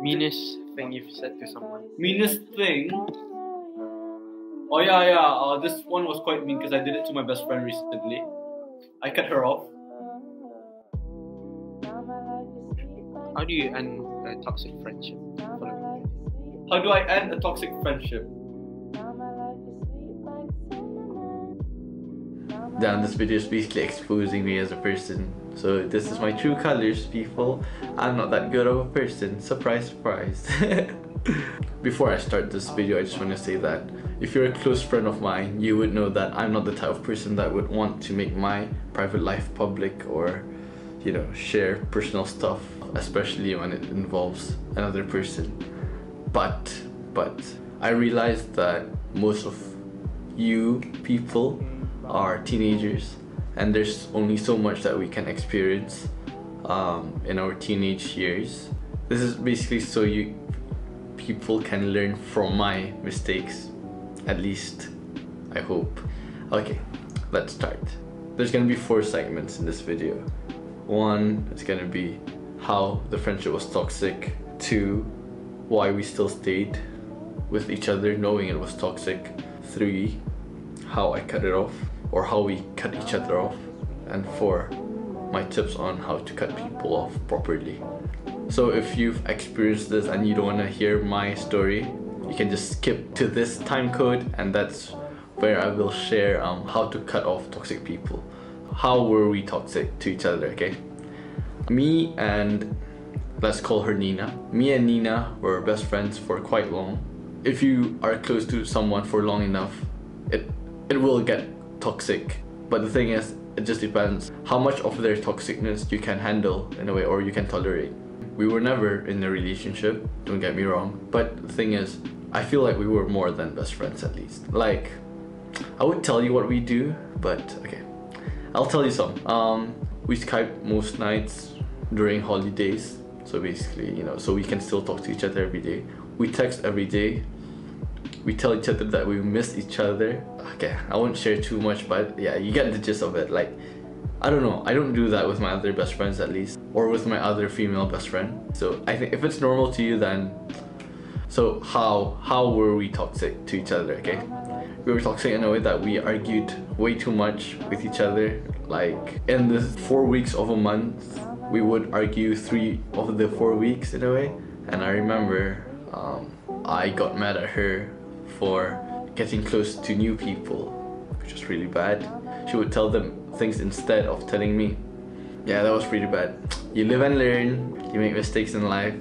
Meanest thing you've said to someone? Meanest thing? Oh yeah. This one was quite mean because I did it to my best friend recently. I cut her off. How do you end a toxic friendship? How do I end a toxic friendship? Damn, this video is basically exposing me as a person. So this is my true colors, people. I'm not that good of a person. Surprise, surprise. Before I start this video, I just want to say that if you're a close friend of mine, you would know that I'm not the type of person that would want to make my private life public or, you know, share personal stuff, especially when it involves another person. But I realized that most of you people are teenagers, and there's only so much that we can experience in our teenage years. This is basically so you people can learn from my mistakes, at least I hope. Okay, let's start. There's gonna be 4 segments in this video. 1 is gonna be how the friendship was toxic. 2, why we still stayed with each other knowing it was toxic. 3, how I cut it off, or how we cut each other off. And 4, my tips on how to cut people off properly. So if you've experienced this and you don't want to hear my story, you can just skip to this time code, and that's where I will share how to cut off toxic people. How were we toxic to each other, okay? Me and, let's call her Nina. Me and Nina were best friends for quite long. If you are close to someone for long enough, it will get toxic. But the thing is, it just depends how much of their toxicness you can handle in a way, or you can tolerate. We were never in a relationship, don't get me wrong, but the thing is, I feel like we were more than best friends at least. Like, I would tell you what we do, but okay, I'll tell you some. We Skype most nights during holidays, so basically, you know, so we can still talk to each other every day. We text every day. We tell each other that we miss each other. Okay, I won't share too much, but yeah, you get the gist of it. Like, I don't know, I don't do that with my other best friends at least, or with my other female best friend. So I think if it's normal to you, then so how were we toxic to each other, okay? We were toxic in a way that we argued way too much with each other. Like in the 4 weeks of a month, we would argue 3 of the 4 weeks in a way. And I remember I got mad at her for getting close to new people, which was really bad. She would tell them things instead of telling me. Yeah, that was pretty bad. You live and learn, you make mistakes in life.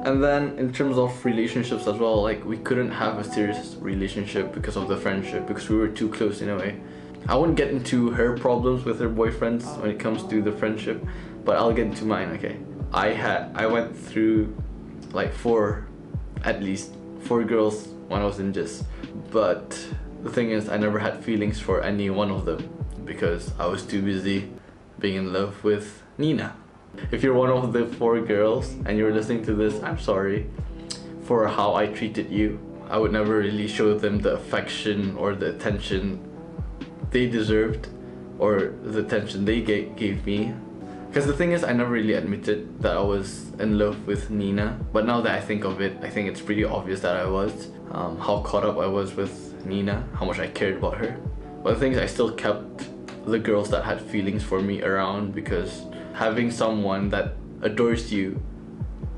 And then in terms of relationships as well, like we couldn't have a serious relationship because of the friendship, because we were too close in a way. I won't get into her problems with her boyfriends when it comes to the friendship, but I'll get into mine, okay? I went through like at least 4 girls when I was in GIS, but the thing is, I never had feelings for any one of them because I was too busy being in love with Nina. If you're one of the 4 girls and you're listening to this, I'm sorry for how I treated you. I would never really show them the affection or the attention they deserved, or the attention they gave me. Because the thing is, I never really admitted that I was in love with Nina, but now that I think of it, I think it's pretty obvious that I was. How caught up I was with Nina, how much I cared about her. But the thing is, I still kept the girls that had feelings for me around, because having someone that adores you,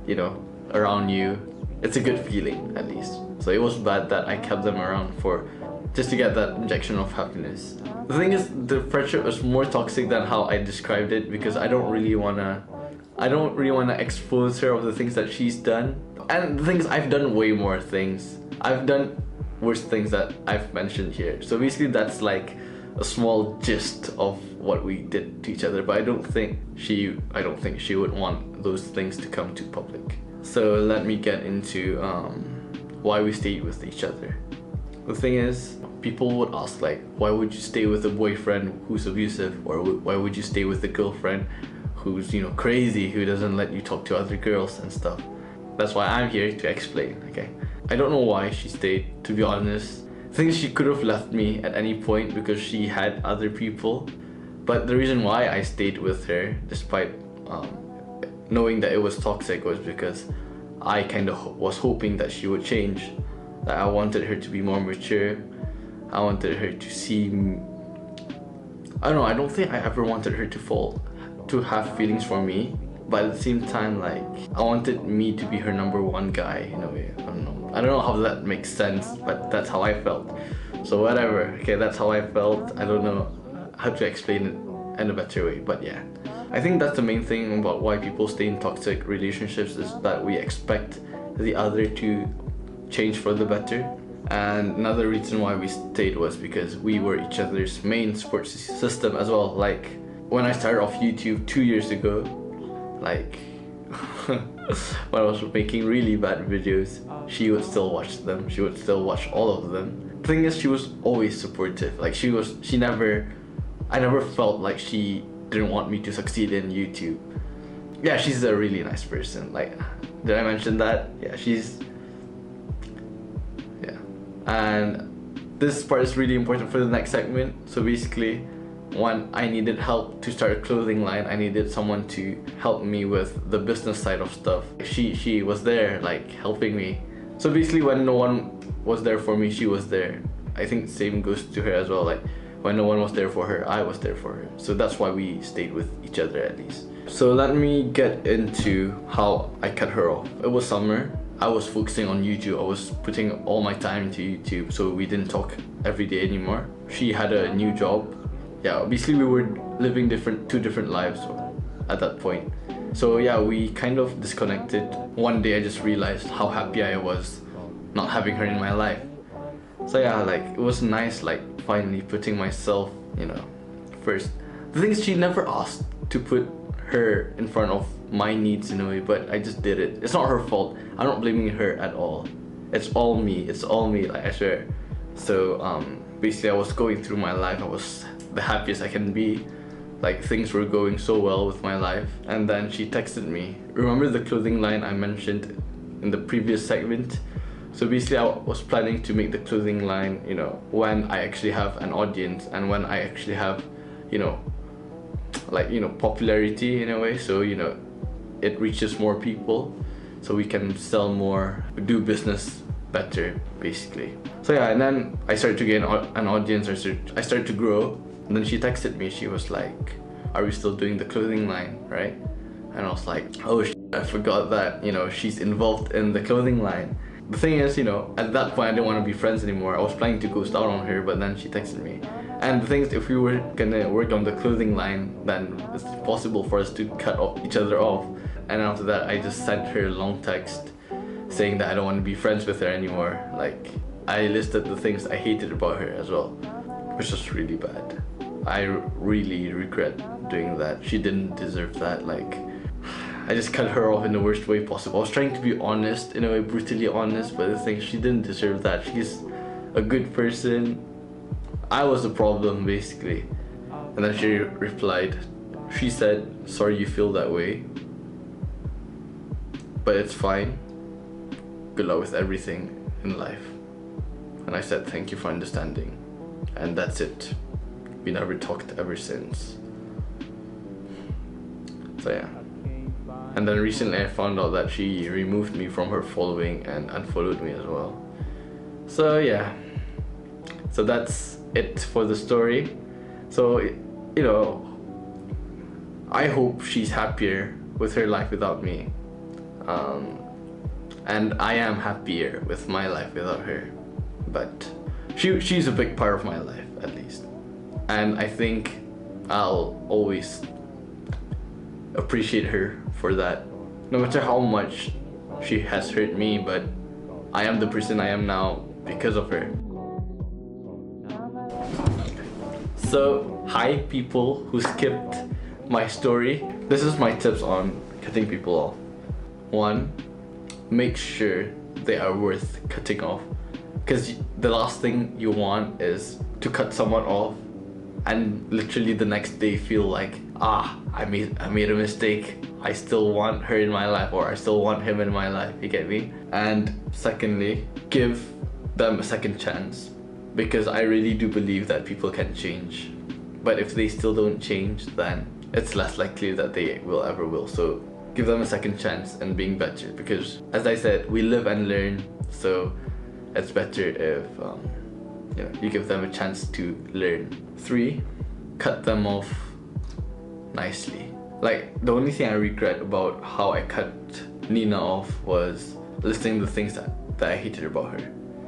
you know, around you, it's a good feeling at least. So it was bad that I kept them around for just to get that injection of happiness. The thing is, the friendship was more toxic than how I described it, because I don't really wanna expose her of the things that she's done. And the thing is, I've done way more things. I've done worse things that I've mentioned here. So basically that's like a small gist of what we did to each other, but I don't think she would want those things to come to public. So let me get into why we stayed with each other. The thing is, people would ask like, why would you stay with a boyfriend who's abusive, or why would you stay with a girlfriend who's, you know, crazy, who doesn't let you talk to other girls and stuff? That's why I'm here to explain, okay? I don't know why she stayed, to be honest. I think she could have left me at any point because she had other people. But the reason why I stayed with her, despite knowing that it was toxic was because I kind of was hoping that she would change. That I wanted her to be more mature. I wanted her to see I don't know, I don't think I ever wanted her to have feelings for me, but at the same time, like, I wanted me to be her number one guy in a way. I don't know how that makes sense, but that's how I felt. So whatever, okay, that's how I felt. I don't know how to explain it in a better way, but yeah. I think that's the main thing about why people stay in toxic relationships, is that we expect the other to change for the better. And another reason why we stayed was because we were each other's main support system as well. Like, when I started off YouTube 2 years ago, like when I was making really bad videos, she would still watch them. She would still watch all of them. The thing is, she was always supportive. Like, I never felt like she didn't want me to succeed in YouTube. Yeah, she's a really nice person. Like, did I mention that? Yeah, yeah. And this part is really important for the next segment. So basically, when I needed help to start a clothing line, I needed someone to help me with the business side of stuff. She was there, like, helping me. So basically, when no one was there for me, she was there. I think the same goes to her as well. Like, when no one was there for her, I was there for her. So that's why we stayed with each other, at least. So let me get into how I cut her off. It was summer. I was focusing on YouTube. I was putting all my time into YouTube, so we didn't talk every day anymore. She had a new job. Yeah, basically we were living two different lives at that point. So yeah, we kind of disconnected. One day I just realized how happy I was not having her in my life. So yeah, like, it was nice, like, finally putting myself, you know, first. The thing is, she never asked to put her in front of my needs in a way, but I just did it. It's not her fault. I'm not blaming her at all. It's all me, like, I swear. So basically I was going through my life. I was the happiest I can be. Like, things were going so well with my life. And then she texted me. Remember the clothing line I mentioned in the previous segment? So basically I was planning to make the clothing line, you know, when I actually have an audience and when I actually have, you know, like, you know, popularity in a way. So, you know, it reaches more people, so we can sell more, do business better, basically. So yeah, and then I started to gain an audience. I started to grow. And then she texted me. She was like, "Are we still doing the clothing line, right?" And I was like, "Oh shit, I forgot that, you know, she's involved in the clothing line." The thing is, you know, at that point I didn't want to be friends anymore. I was planning to ghost out on her, but then she texted me. And the thing is, if we were gonna work on the clothing line, then it's possible for us to cut each other off. And after that, I just sent her a long text saying that I don't want to be friends with her anymore. Like, I listed the things I hated about her as well, which was really bad. I really regret doing that. She didn't deserve that. Like, I just cut her off in the worst way possible. I was trying to be honest, in a way, brutally honest, but the thing, she didn't deserve that. She's a good person. I was the problem, basically. And then she replied. She said, "Sorry you feel that way, but it's fine. Good luck with everything in life." And I said, "Thank you for understanding." And that's it. We never talked ever since. So yeah. And then recently I found out that she removed me from her following and unfollowed me as well. So yeah. So that's it for the story. So, you know, I hope she's happier with her life without me. And I am happier with my life without her. But she's a big part of my life, at least. And I think I'll always appreciate her for that. No matter how much she has hurt me, but I am the person I am now because of her. So, hi people who skipped my story. This is my tips on cutting people off. 1, make sure they are worth cutting off. Because the last thing you want is to cut someone off and literally the next day feel like, I made a mistake. I still want her in my life, or I still want him in my life, you get me? And secondly, give them a second chance, because I really do believe that people can change. But if they still don't change, then it's less likely that they will. So give them a second chance and being better, because as I said, we live and learn, so it's better if you give them a chance to learn. 3, cut them off nicely. Like, the only thing I regret about how I cut Nina off was listing the things that I hated about her.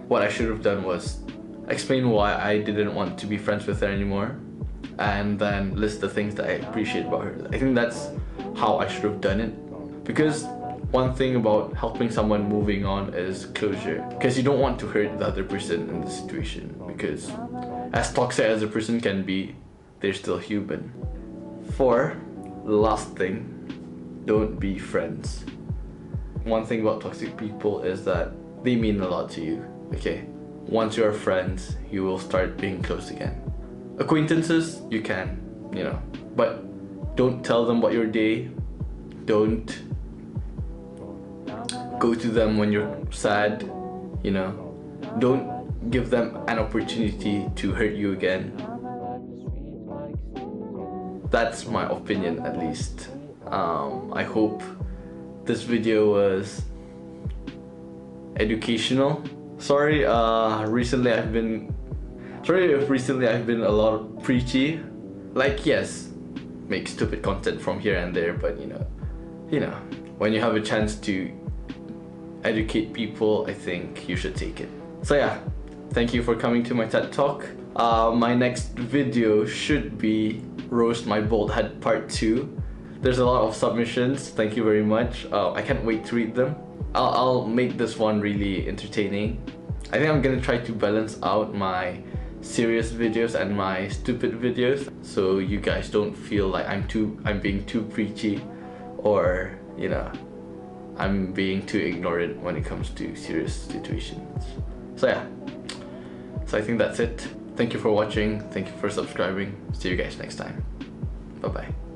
What I should have done was explain why I didn't want to be friends with her anymore, and then list the things that I appreciate about her. I think that's how I should have done it, because one thing about helping someone moving on is closure, because you don't want to hurt the other person in the situation, because as toxic as a person can be, they're still human. 4, last thing, don't be friends. One thing about toxic people is that they mean a lot to you, okay? Once you're friends, you will start being close again. Acquaintances, you can, but don't tell them about your day. Don't go to them when you're sad, Don't give them an opportunity to hurt you again. That's my opinion, at least. I hope this video was educational. Sorry if recently I've been a lot preachy. Like, yes, make stupid content from here and there, but when you have a chance to educate people, I think you should take it. So yeah, thank you for coming to my TED Talk. My next video should be Roast My Bald Head Part 2. There's a lot of submissions, thank you very much. I can't wait to read them. I'll make this one really entertaining. I think I'm gonna try to balance out my serious videos and my stupid videos, so you guys don't feel like I'm being too preachy, or I'm being too ignorant when it comes to serious situations. So yeah, so I think that's it. Thank you for watching, thank you for subscribing. See you guys next time. Bye bye.